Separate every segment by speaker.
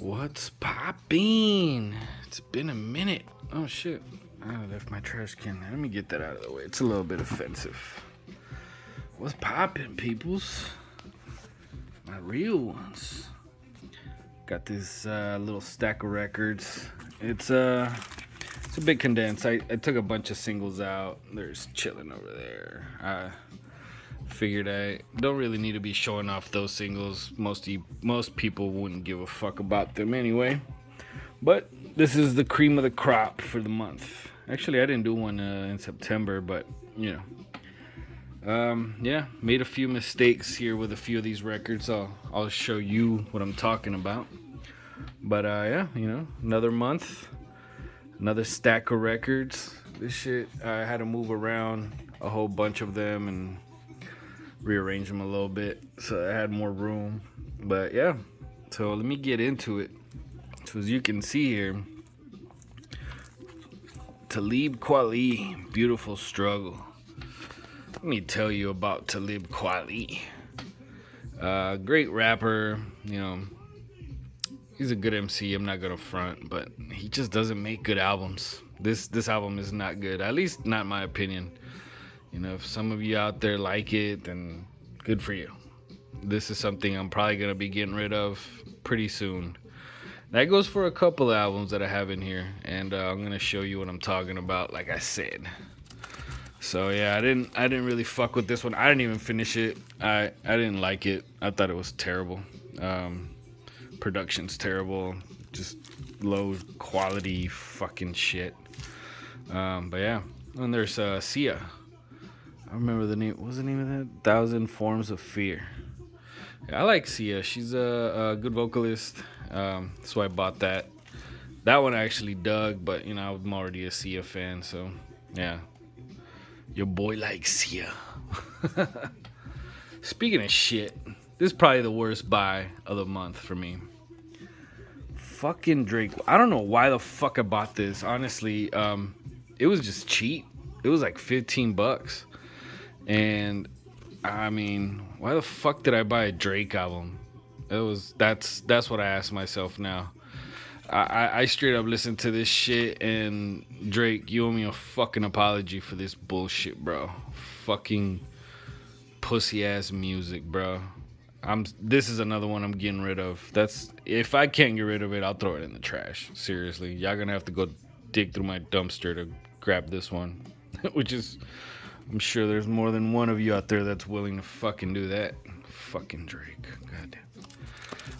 Speaker 1: What's popping? It's been a minute. Oh shit. I left my trash can. Let me get that out of the way. It's a little bit offensive. What's popping, peoples? My real ones. Got this little stack of records. It's a bit condensed. I took a bunch of singles out. There's chilling over there. I figured I don't really need to be showing off those singles. Most people wouldn't give a fuck about them anyway. But this is the cream of the crop for the month. Actually, I didn't do one in September, but you know. Yeah, made a few mistakes here with a few of these records. I'll show you what I'm talking about. But yeah, you know, another month, another stack of records. This shit, I had to move around a whole bunch of them and rearrange them a little bit so I had more room. But yeah, so let me get into it. So as you can see here, Talib Kweli, Beautiful Struggle. Let me tell you about Talib Kweli. Great rapper, you know. He's a good MC. I'm not gonna front, but he just doesn't make good albums. This album is not good. At least not my opinion. You know, if some of you out there like it, then good for you. This is something I'm probably gonna be getting rid of pretty soon. That goes for a couple of albums that I have in here, and I'm gonna show you what I'm talking about. Like I said. So yeah, I didn't really fuck with this one. I didn't even finish it. I didn't like it. I thought it was terrible. Production's terrible. Just low quality fucking shit. But yeah, and there's Sia. I remember the name. What was the name of that? 1,000 Forms of Fear. Yeah, I like Sia. She's a good vocalist. So I bought that. That one I actually dug, but you know I'm already a Sia fan, so yeah. Your boy likes Sia. Speaking of shit, this is probably the worst buy of the month for me. Fucking Drake. I don't know why the fuck I bought this. Honestly, it was just cheap. It was like $15. And I mean, why the fuck did I buy a Drake album? That's what I ask myself now. I straight up listened to this shit, and Drake, you owe me a fucking apology for this bullshit, bro. Fucking pussy ass music, bro. This is another one I'm getting rid of. If I can't get rid of it, I'll throw it in the trash. Seriously, y'all gonna have to go dig through my dumpster to grab this one, which is, I'm sure there's more than one of you out there that's willing to fucking do that. Fucking Drake, goddamn.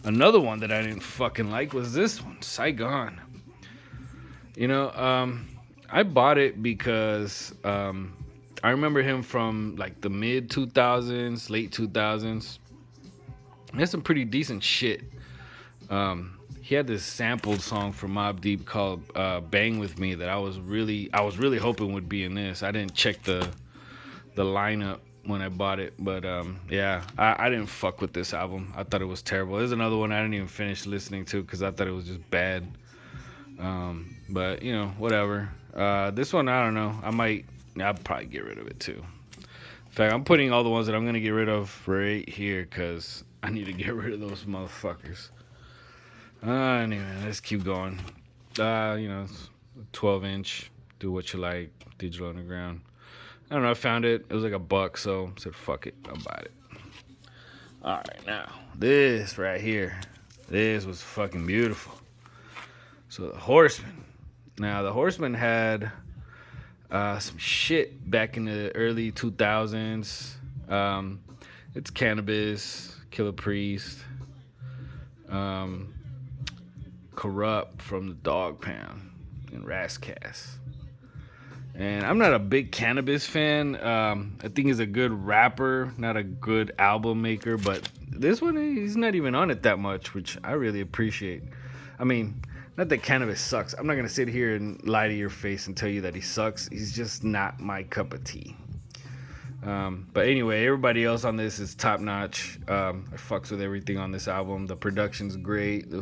Speaker 1: Another one that I didn't fucking like was this one, Saigon. You know, I bought it because I remember him from like the mid 2000s, late 2000s. He had some pretty decent shit. He had this sampled song from Mobb Deep called "Bang with Me" that I was really hoping would be in this. I didn't check the lineup when I bought it, but yeah, I didn't fuck with this album. I thought it was terrible. There's another one I didn't even finish listening to because I thought it was just bad. But you know, whatever. This one, I don't know. I'll probably get rid of it too. In fact, I'm putting all the ones that I'm gonna get rid of right here because I need to get rid of those motherfuckers. Anyway, let's keep going. You know, 12-inch. Do what you like. Digital Underground. I don't know. I found it. It was like $1, so I said, fuck it. I'll buy it. All right, now this right here. This was fucking beautiful. So the Horseman. Now the Horseman had some shit back in the early 2000s. It's Cannabis, Killer Priest, Corrupt from the Dog Pound, and Rascass. And I'm not a big Cannabis fan. I think he's a good rapper, not a good album maker. But this one, he's not even on it that much, which I really appreciate. I mean, not that Cannabis sucks. I'm not going to sit here and lie to your face and tell you that he sucks. He's just not my cup of tea. But anyway, everybody else on this is top notch. I fucks with everything on this album. The production's great.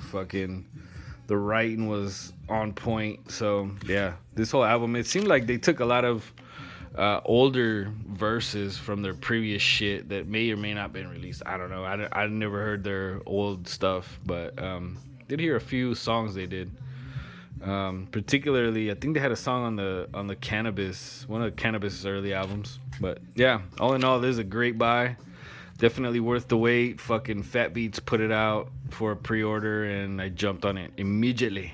Speaker 1: The writing was on point. So yeah, this whole album, it seemed like they took a lot of older verses from their previous shit that may or may not been released. I don't know. I never heard their old stuff, but did hear a few songs they did. Particularly, I think they had a song on the Cannabis, one of the Cannabis' early albums. But yeah, all in all, this is a great buy. Definitely worth the wait. Fucking Fat Beats put it out for a pre-order, and I jumped on it immediately.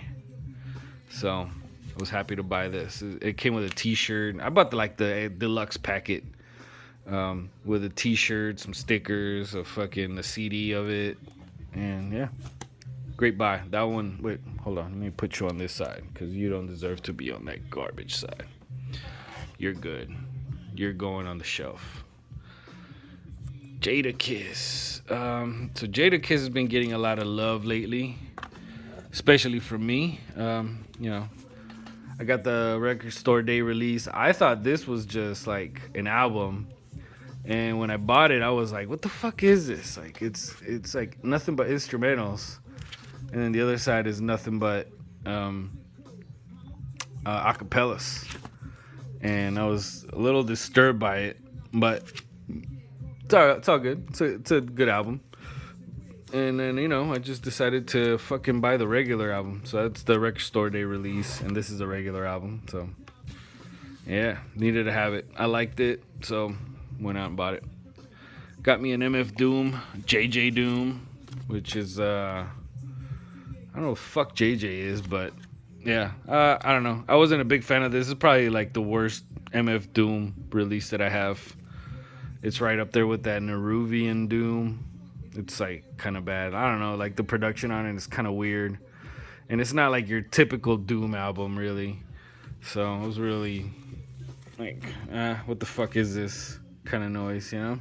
Speaker 1: So I was happy to buy this. It came with a T-shirt. I bought the deluxe packet with a T-shirt, some stickers, a CD of it, and yeah, great buy. That one. Wait, hold on. Let me put you on this side because you don't deserve to be on that garbage side. You're good. You're going on the shelf. Jadakiss. So Jadakiss has been getting a lot of love lately, especially from me. I got the record store day release. I thought this was just like an album, and when I bought it, I was like, "What the fuck is this? Like, it's like nothing but instrumentals." And then the other side is nothing but acapellas. And I was a little disturbed by it, but it's all good. It's a good album. And then, I just decided to fucking buy the regular album. So that's the record store day release, and this is a regular album. So, yeah, needed to have it. I liked it, so went out and bought it. Got me an MF Doom, JJ Doom, which is, I don't know what the fuck JJ is, but yeah, I don't know. I wasn't a big fan of this. This is probably like the worst MF Doom release that I have. It's right up there with that Neruvian Doom. It's like kind of bad. I don't know. Like the production on it is kind of weird, and it's not like your typical Doom album, really. So I was really like, what the fuck is this kind of noise, And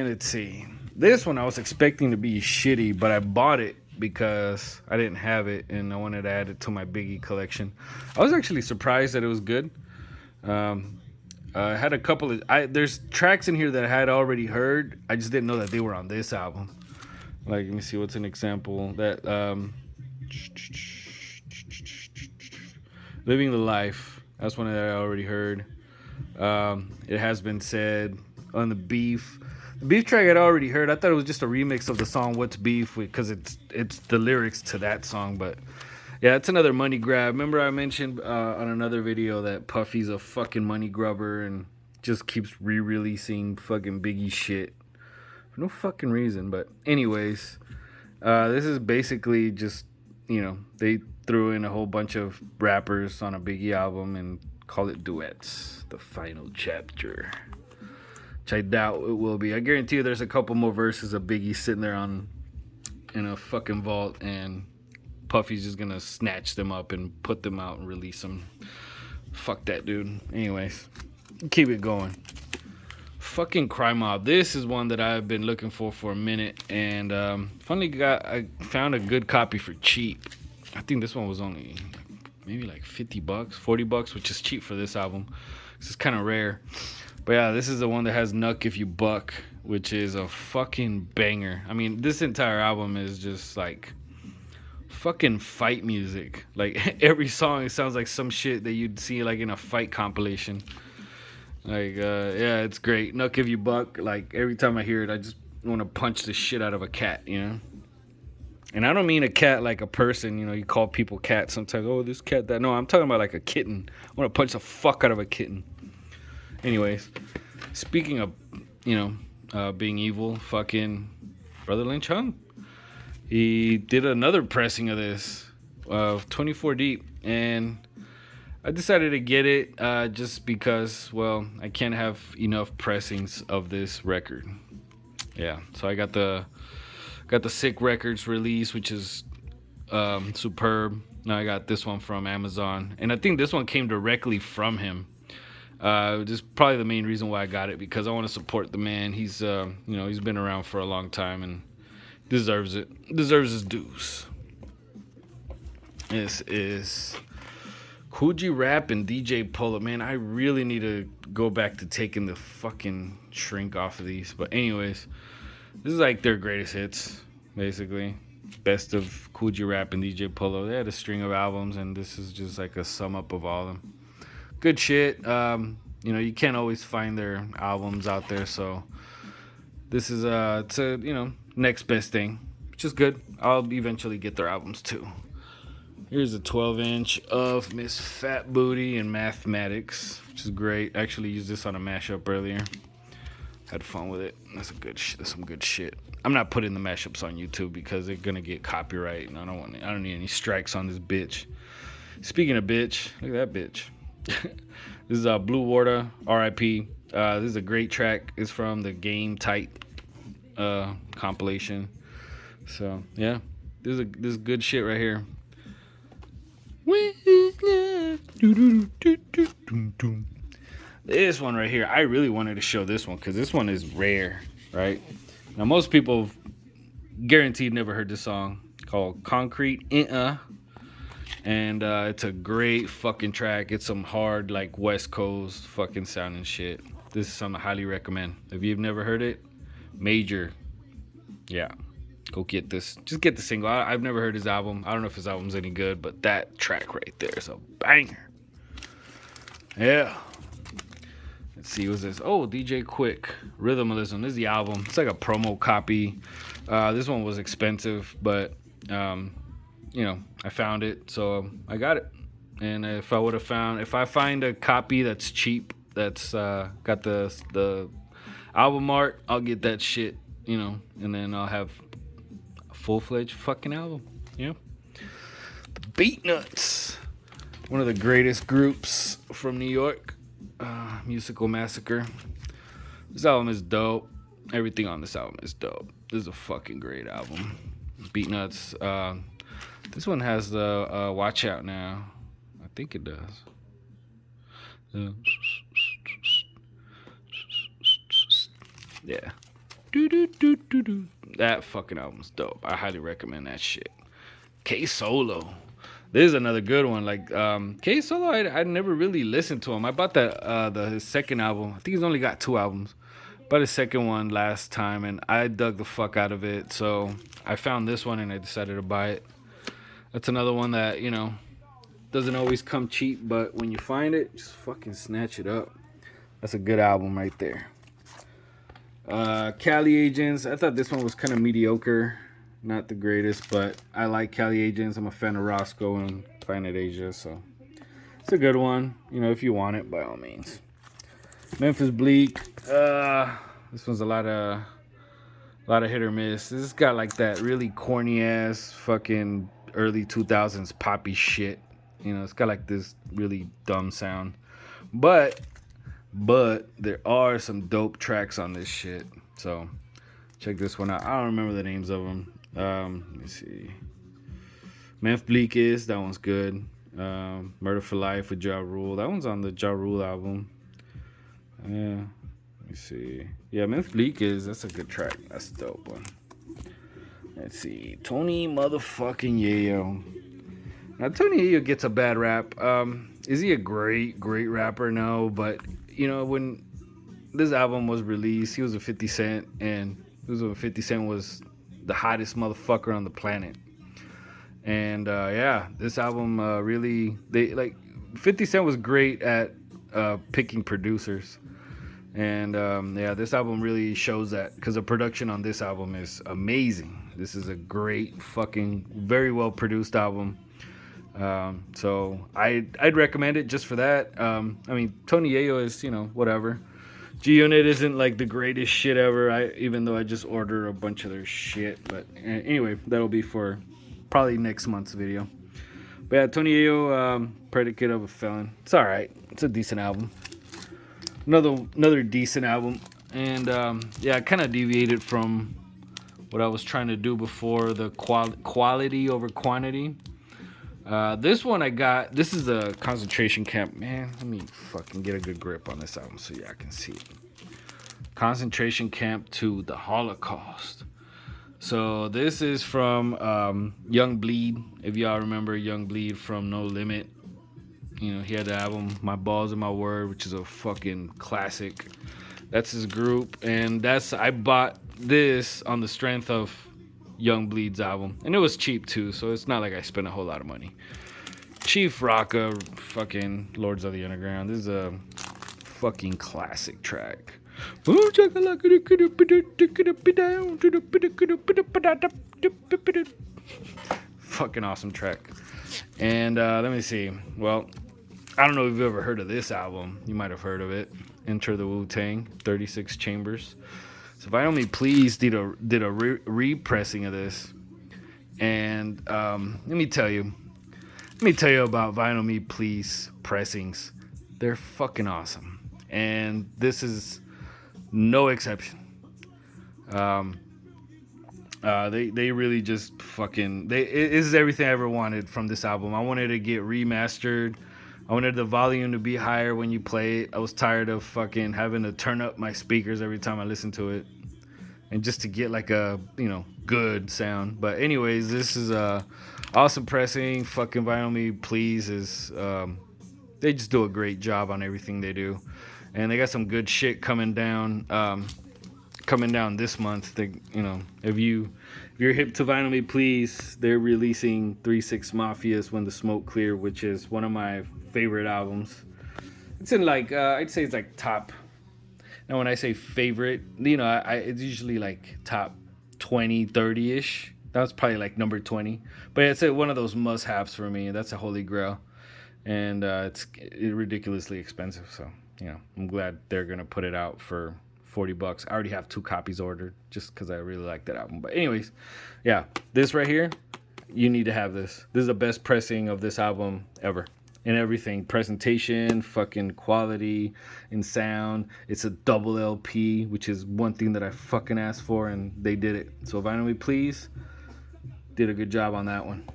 Speaker 1: let's see. This one I was expecting to be shitty, but I bought it because I didn't have it and I wanted to add it to my Biggie collection. I was actually surprised that it was good. I had a couple of... there's tracks in here that I had already heard. I just didn't know that they were on this album. Like, let me see, what's an example? That, Living the Life. That's one that I already heard. It Has Been Said. On the Beef. The Beef track I'd already heard. I thought it was just a remix of the song What's Beef, because it's the lyrics to that song, but... yeah, it's another money grab. Remember I mentioned on another video that Puffy's a fucking money grubber and just keeps re-releasing fucking Biggie shit for no fucking reason. But anyways, this is basically just, they threw in a whole bunch of rappers on a Biggie album and call it duets. The final chapter. Which I doubt it will be. I guarantee you there's a couple more verses of Biggie sitting there in a fucking vault, and Puffy's just gonna snatch them up and put them out and release them. Fuck that dude. Anyways, keep it going. Fucking Cry Mob. This is one that I've been looking for a minute, and I found a good copy for cheap. I think this one was only maybe like $50, $40, which is cheap for this album. This is kind of rare. But yeah, this is the one that has Nuck If You Buck, which is a fucking banger. I mean, this entire album is just like fucking fight music. Like every song, it sounds like some shit that you'd see like in a fight compilation. Like, yeah, it's great. Nuck If You Buck. Like every time I hear it, I just want to punch the shit out of a cat, And I don't mean a cat like a person. You call people cats sometimes. Oh, this cat, that. No, I'm talking about like a kitten. I want to punch the fuck out of a kitten. Anyways, speaking of, being evil, fucking Brother Lynch Hung. He did another pressing of this, 24 deep, and I decided to get it just because, well, I can't have enough pressings of this record. Yeah, so I got the Sick Records release, which is superb. Now I got this one from Amazon, and I think this one came directly from him. This is probably the main reason why I got it, because I want to support the man. He's he's been around for a long time and deserves it. Deserves his dues. This is Coogee Rap and DJ Polo. Man, I really need to go back to taking the fucking shrink off of these. But anyways, this is like their greatest hits, basically. Best of Coogee Rap and DJ Polo. They had a string of albums, and this is just like a sum up of all of them. Good shit. You can't always find their albums out there, so this is it's a next best thing. which is good. I'll eventually get their albums too. Here's a 12-inch of Miss Fat Booty and Mathematics, which is great. I actually used this on a mashup earlier. Had fun with it. That's some good shit. I'm not putting the mashups on YouTube because they're gonna get copyright, and I don't need any strikes on this bitch. Speaking of bitch, look at that bitch. This is Blue Water, R.I.P. This is a great track. It's from the Game Tight compilation. So yeah, this is good shit right here. This one right here, I really wanted to show this one because this one is rare, right? Now most people guaranteed never heard this song called Concrete and it's a great fucking track. It's some hard like West Coast fucking sounding shit. This is something I highly recommend. If you've never heard it, major, yeah, go get this. Just get the single. I've never heard his album. I don't know if his album's any good, but that track right there is a banger. Yeah. Let's see, what's this? Oh, DJ Quick, Rhythmalism. This is the album. It's like a promo copy. This one was expensive, but you know, I found it, so I got it. And if I find a copy that's cheap, that's got the album art, I'll get that shit, you know, and then I'll have a full-fledged fucking album. Yeah. The Beat Nuts, one of the greatest groups from New York. Musical Massacre. This album is dope. Everything on this album is dope. This is a fucking great album. Beat Nuts. This one has the Watch Out Now. I think it does. Yeah. That fucking album's dope. I highly recommend that shit. K Solo. This is another good one. Like K Solo, I never really listened to him. I bought his second album. I think he's only got 2 albums. Bought his second one last time, and I dug the fuck out of it. So I found this one, and I decided to buy it. That's another one that, you know, doesn't always come cheap, but when you find it, just fucking snatch it up. That's a good album right there. Cali Agents. I thought this one was kind of mediocre. Not the greatest, but I like Cali Agents. I'm a fan of Roscoe and Planet Asia, so it's a good one. You know, if you want it, by all means. Memphis Bleak. This one's a lot of hit or miss. This has got like that really corny ass fucking early 2000s poppy shit. You know, it's got like this really dumb sound, but there are some dope tracks on this shit. So check this one out. I don't remember the names of them. Let me see. Memphis Bleak is, that one's good. Murder for Life with Ja Rule. That one's on the Ja Rule album. Let me see. Yeah, Memphis Bleak is, that's a good track. That's a dope one. Let's see. Tony motherfucking Yayo. Now Tony Yayo gets a bad rap. Is he a great rapper? No, but you know, when this album was released, he was a 50 Cent, and it was when 50 Cent was the hottest motherfucker on the planet. And yeah, this album really, 50 Cent was great at picking producers. And yeah, this album really shows that, because the production on this album is amazing. This is a great fucking, very well produced album. So I'd recommend it just for that. I mean, Tony Yayo is, you know, whatever. G-Unit isn't like the greatest shit ever, even though I just ordered a bunch of their shit. But anyway, that'll be for probably next month's video. But yeah, Tony Yayo, Predicate of a Felon. It's alright. It's a decent album. Another decent album. And yeah, I kind of deviated from what I was trying to do before, the quality over quantity. This one I got, this is a Concentration Camp. Man, let me fucking get a good grip on this album so y'all can see it. Concentration Camp to the Holocaust. So this is from Young Bleed. If y'all remember Young Bleed from No Limit. You know, he had the album My Balls and My Word, which is a fucking classic. That's his group. And I bought this on the strength of Young Bleed's album, and it was cheap too, so it's not like I spent a whole lot of money. Chief Rocka, fucking Lords of the Underground. This is a fucking classic track. Fucking awesome track. And let me see. Well, I don't know if you've ever heard of this album. You might have heard of it. Enter the Wu-Tang, 36 Chambers. So Vinyl Me Please did a repressing of this. And let me tell you about Vinyl Me Please pressings. They're fucking awesome. And this is no exception. They really just fucking this is everything I ever wanted from this album. I wanted to get remastered. I wanted the volume to be higher when you play it. I was tired of fucking having to turn up my speakers every time I listened to it, and just to get like a good sound. But anyways, this is awesome pressing. Fucking Vinyl Me Please is they just do a great job on everything they do, and they got some good shit coming down. Coming down this month. They, if you're hip to Vinyl Me Please, they're releasing 3-6 Mafia's When the Smoke Cleared, which is one of my favorite albums. It's in like I'd say it's like top. Now when I say favorite, it's usually like top 20, 30-ish. That was probably like number 20. But it's one of those must-haves for me. That's a holy grail. And it's ridiculously expensive. So, I'm glad they're going to put it out for $40. I already have 2 copies ordered just because I really like that album. But anyways, yeah, this right here, you need to have this. This is the best pressing of this album ever. And everything, presentation, fucking quality, and sound. It's a double LP, which is one thing that I fucking asked for, and they did it. So Vinyl Me Please did a good job on that one.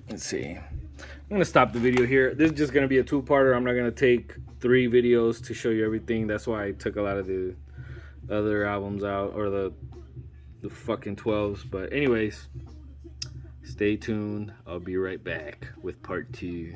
Speaker 1: Let's see. I'm going to stop the video here. This is just going to be a 2-parter. I'm not going to take 3 videos to show you everything. That's why I took a lot of the other albums out, or the fucking 12s. But anyways, stay tuned. I'll be right back with part 2.